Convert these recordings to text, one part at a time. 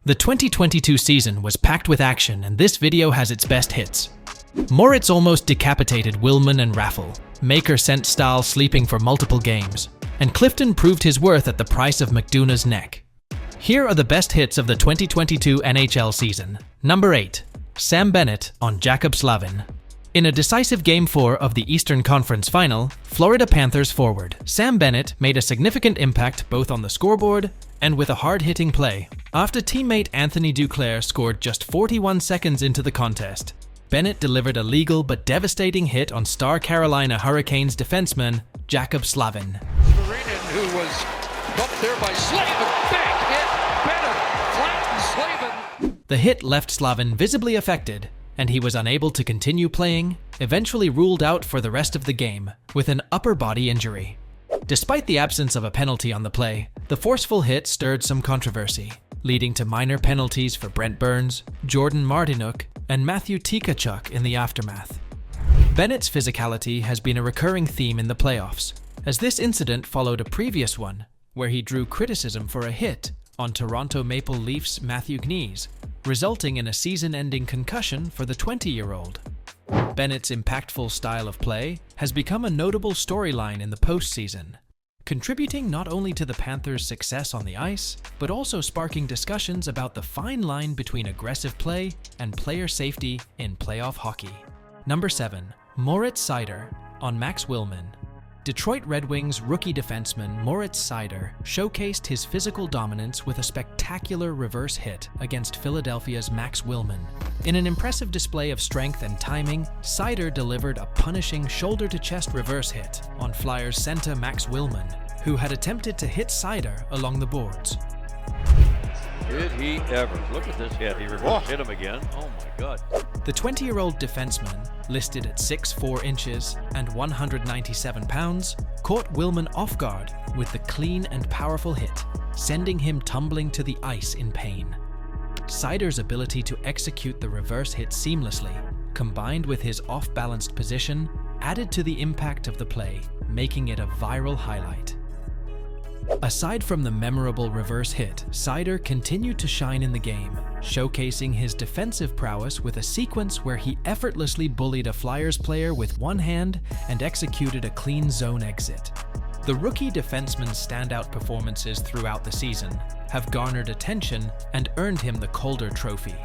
The 2022 season was packed with action, and this video has its best hits. Moritz almost decapitated Wilman and Roussel. Maker sent Staal sleeping for multiple games, and Clifton proved his worth at the price of McDonald's neck. Here are the best hits of the 2022 NHL season. Number 8. Sam Bennett on Slavin. In a decisive Game 4 of the Eastern Conference Final, Florida Panthers forward Sam Bennett made a significant impact both on the scoreboard and with a hard-hitting play. After teammate Anthony Duclair scored just 41 seconds into the contest, Bennett delivered a legal but devastating hit on star Carolina Hurricanes defenseman Slavin. Morit, who was bumped there by Slavin. Big hit. Bennett flattened Slavin. The hit left Slavin visibly affected, and he was unable to continue playing, eventually ruled out for the rest of the game with an upper body injury. Despite the absence of a penalty on the play, the forceful hit stirred some controversy, leading to minor penalties for Brent Burns, Jordan Martinook, and Matthew Tkachuk in the aftermath. Bennett's physicality has been a recurring theme in the playoffs, as this incident followed a previous one where he drew criticism for a hit on Toronto Maple Leafs' Matthew Knies, resulting in a season-ending concussion for the 20-year-old. Bennett's impactful style of play has become a notable storyline in the postseason, contributing not only to the Panthers' success on the ice, but also sparking discussions about the fine line between aggressive play and player safety in playoff hockey. Number 7. Moritz Cider on Wilman. Detroit Red Wings rookie defenseman Moritz Cider showcased his physical dominance with a spectacular reverse hit against Philadelphia's Wilman. In an impressive display of strength and timing, Cider delivered a punishing shoulder-to-chest reverse hit on Flyers center Wilman, who had attempted to hit Cider along the boards. Did he ever? Look at this hit. He reverse hit him again. Oh my God. The 20-year-old defenseman, listed at 6'4" and 197 pounds, caught Wilman off guard with the clean and powerful hit, sending him tumbling to the ice in pain. Cider's ability to execute the reverse hit seamlessly, combined with his off-balanced position, added to the impact of the play, making it a viral highlight. Aside from the memorable reverse hit, Cider continued to shine in the game, showcasing his defensive prowess with a sequence where he effortlessly bullied a Flyers player with one hand and executed a clean zone exit. The rookie defenseman's standout performances throughout the season have garnered attention and earned him the Calder Trophy.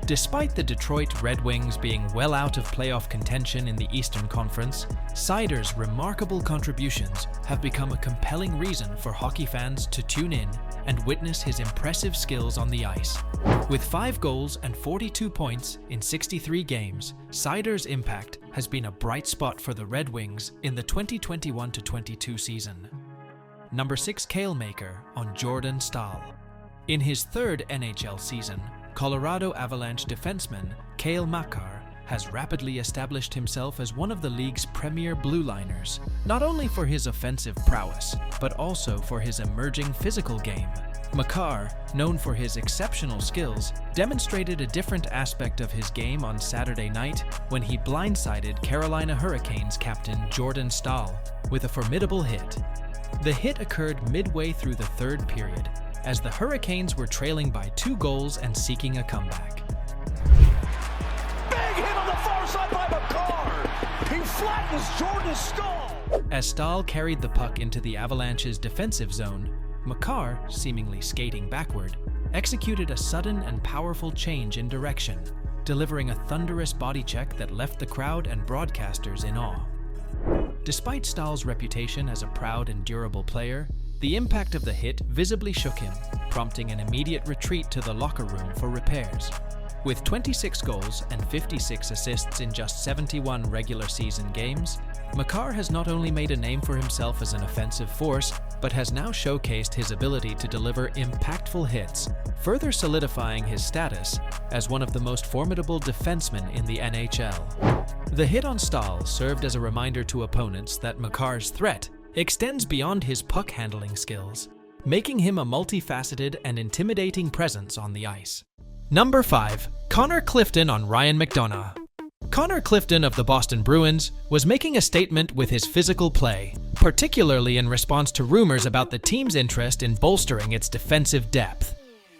Despite the Detroit Red Wings being well out of playoff contention in the Eastern Conference, Cider's remarkable contributions have become a compelling reason for hockey fans to tune in and witness his impressive skills on the ice. With 5 goals and 42 points in 63 games, Cider's impact has been a bright spot for the Red Wings in the 2021-22 season. Number 6 Kale maker on Staal. In his 3rd NHL season, Colorado Avalanche defenseman Kale has rapidly established himself as one of the league's premier blue liners, not only for his offensive prowess, but also for his emerging physical game. Makar, known for his exceptional skills, demonstrated a different aspect of his game on Saturday night when he blindsided Carolina Hurricanes captain Jordan Staal with a formidable hit. The hit occurred midway through the 3rd period, as the Hurricanes were trailing by 2 goals and seeking a comeback. Big hit on the far side by Makar! He flattens Jordan's skull! As Staal carried the puck into the Avalanche's defensive zone, Makar, seemingly skating backward, executed a sudden and powerful change in direction, delivering a thunderous body check that left the crowd and broadcasters in awe. Despite Staal's reputation as a proud and durable player, the impact of the hit visibly shook him, prompting an immediate retreat to the locker room for repairs. With 26 goals and 56 assists in just 71 regular season games, Makar has not only made a name for himself as an offensive force, but has now showcased his ability to deliver impactful hits, further solidifying his status as one of the most formidable defensemen in the NHL. The hit on Staal served as a reminder to opponents that Makar's threat extends beyond his puck-handling skills, making him a multifaceted and intimidating presence on the ice. Number 5. Clifton on McDonald. Clifton of the Boston Bruins was making a statement with his physical play, particularly in response to rumors about the team's interest in bolstering its defensive depth.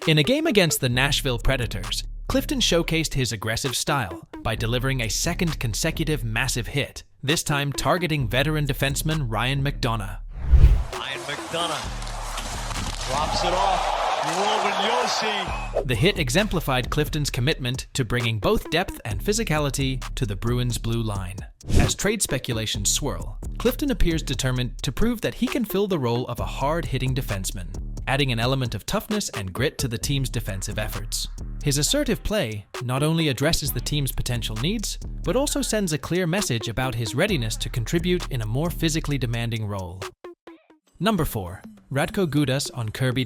In a game against the Nashville Predators, Clifton showcased his aggressive style by delivering a second consecutive massive hit, this time targeting veteran defenseman Ryan McDonald. Ryan McDonald drops it off. The hit exemplified Clifton's commitment to bringing both depth and physicality to the Bruins' blue line. As trade speculations swirl, Clifton appears determined to prove that he can fill the role of a hard-hitting defenseman, adding an element of toughness and grit to the team's defensive efforts. His assertive play not only addresses the team's potential needs, but also sends a clear message about his readiness to contribute in a more physically demanding role. Number 4. Radko Gudas on Kirby.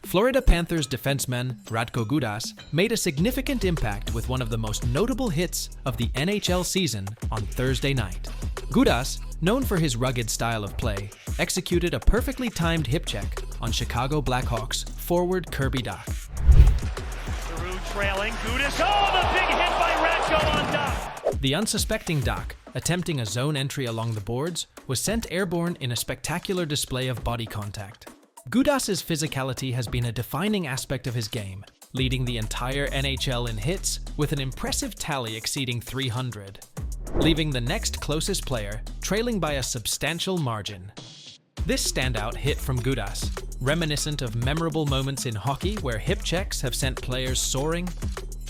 Florida Panthers defenseman Radko Gudas made a significant impact with one of the most notable hits of the NHL season on Thursday night. Gudas, known for his rugged style of play, executed a perfectly timed hip check on Chicago Blackhawks forward Kirby. Giroux trailing, Gudas, the big hit by Radko on Duck! The unsuspecting Duck, attempting a zone entry along the boards, was sent airborne in a spectacular display of body contact. Gudas's physicality has been a defining aspect of his game, leading the entire NHL in hits with an impressive tally exceeding 300, leaving the next closest player trailing by a substantial margin. This standout hit from Gudas, reminiscent of memorable moments in hockey where hip checks have sent players soaring,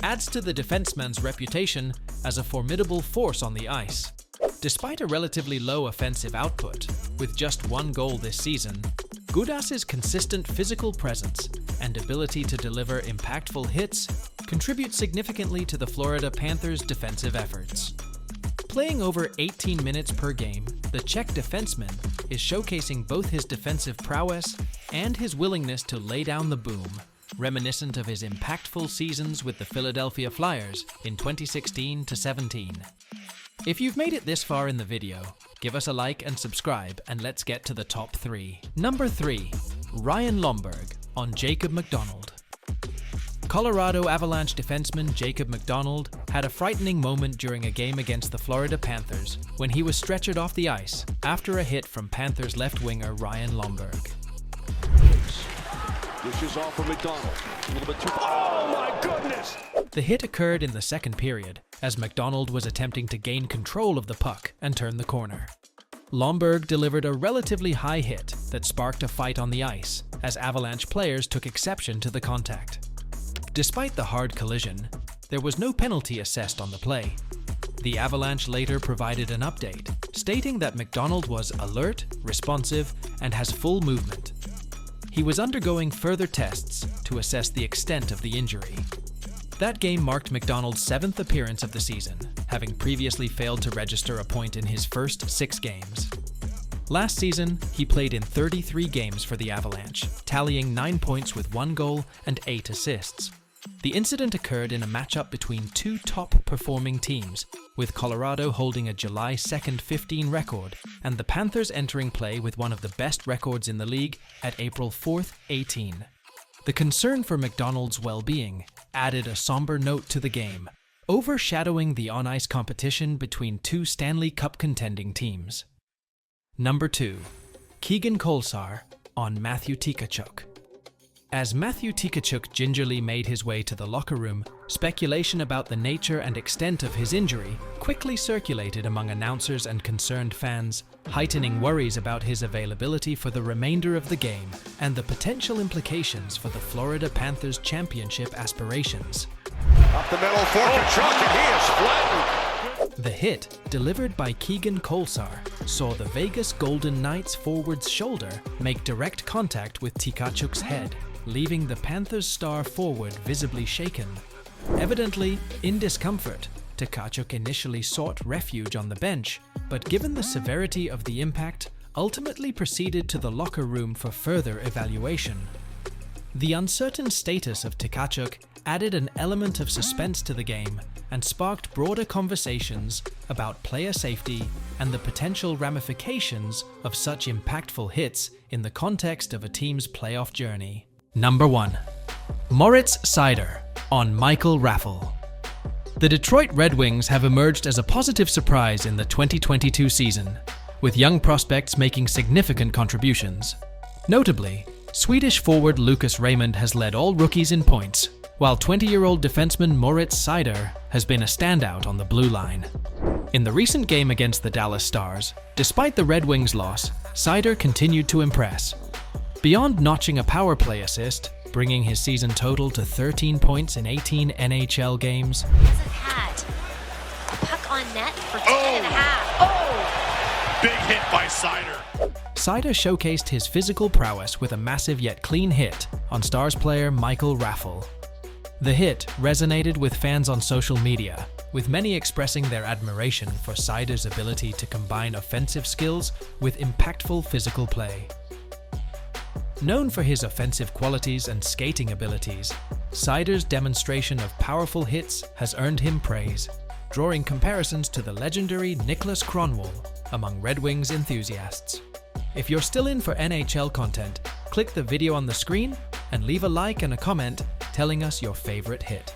adds to the defenseman's reputation as a formidable force on the ice. Despite a relatively low offensive output, with just one goal this season, Gudas's consistent physical presence and ability to deliver impactful hits contribute significantly to the Florida Panthers' defensive efforts. Playing over 18 minutes per game, the Czech defenseman is showcasing both his defensive prowess and his willingness to lay down the boom, reminiscent of his impactful seasons with the Philadelphia Flyers in 2016-17. If you've made it this far in the video, give us a like and subscribe, and let's get to the top 3. Number 3. Ryan Lindberg on Jacob McDonald. Colorado Avalanche defenseman Jacob McDonald had a frightening moment during a game against the Florida Panthers when he was stretchered off the ice after a hit from Panthers left winger Ryan Lindberg. Dishes off for McDonald. A little bit too. Oh my goodness! The hit occurred in the second period as McDonald was attempting to gain control of the puck and turn the corner. Lindberg delivered a relatively high hit that sparked a fight on the ice as Avalanche players took exception to the contact. Despite the hard collision, there was no penalty assessed on the play. The Avalanche later provided an update, stating that McDonald was alert, responsive, and has full movement. He was undergoing further tests to assess the extent of the injury. That game marked McDonald's 7th appearance of the season, having previously failed to register a point in his first 6 games. Last season, he played in 33 games for the Avalanche, tallying 9 points with 1 goal and 8 assists. The incident occurred in a matchup between 2 top-performing teams, with Colorado holding a July 2nd 15 record and the Panthers entering play with one of the best records in the league at April 4th 18. The concern for McDonald's well-being added a somber note to the game, overshadowing the on-ice competition between 2 Stanley Cup contending teams. Number 2. Keegan Ksar on Matthew Tkachuk. As Matthew Tkachuk gingerly made his way to the locker room, speculation about the nature and extent of his injury quickly circulated among announcers and concerned fans, heightening worries about his availability for the remainder of the game and the potential implications for the Florida Panthers' championship aspirations. Up the middle for Tkachuk, and he is flattened. The hit, delivered by Keegan Ksar, saw the Vegas Golden Knights forward's shoulder make direct contact with Tkachuk's head, leaving the Panthers' star forward visibly shaken. Evidently in discomfort, Tkachuk initially sought refuge on the bench, but given the severity of the impact, ultimately proceeded to the locker room for further evaluation. The uncertain status of Tkachuk added an element of suspense to the game and sparked broader conversations about player safety and the potential ramifications of such impactful hits in the context of a team's playoff journey. Number 1. Moritz Cider on Michael Raffl. The Detroit Red Wings have emerged as a positive surprise in the 2022 season, with young prospects making significant contributions. Notably, Swedish forward Lucas Raymond has led all rookies in points, while 20-year-old defenseman Moritz Cider has been a standout on the blue line. In the recent game against the Dallas Stars, despite the Red Wings' loss, Cider continued to impress. Beyond notching a power play assist, bringing his season total to 13 points in 18 NHL games, hasn't had a puck on net for 10.5. Oh! Big hit by Cider. Cider showcased his physical prowess with a massive yet clean hit on Stars player Michael Raffel. The hit resonated with fans on social media, with many expressing their admiration for Cider's ability to combine offensive skills with impactful physical play. Known for his offensive qualities and skating abilities, Cider's demonstration of powerful hits has earned him praise, drawing comparisons to the legendary Nicholas Kronwall among Red Wings enthusiasts. If you're still in for NHL content, click the video on the screen and leave a like and a comment telling us your favorite hit.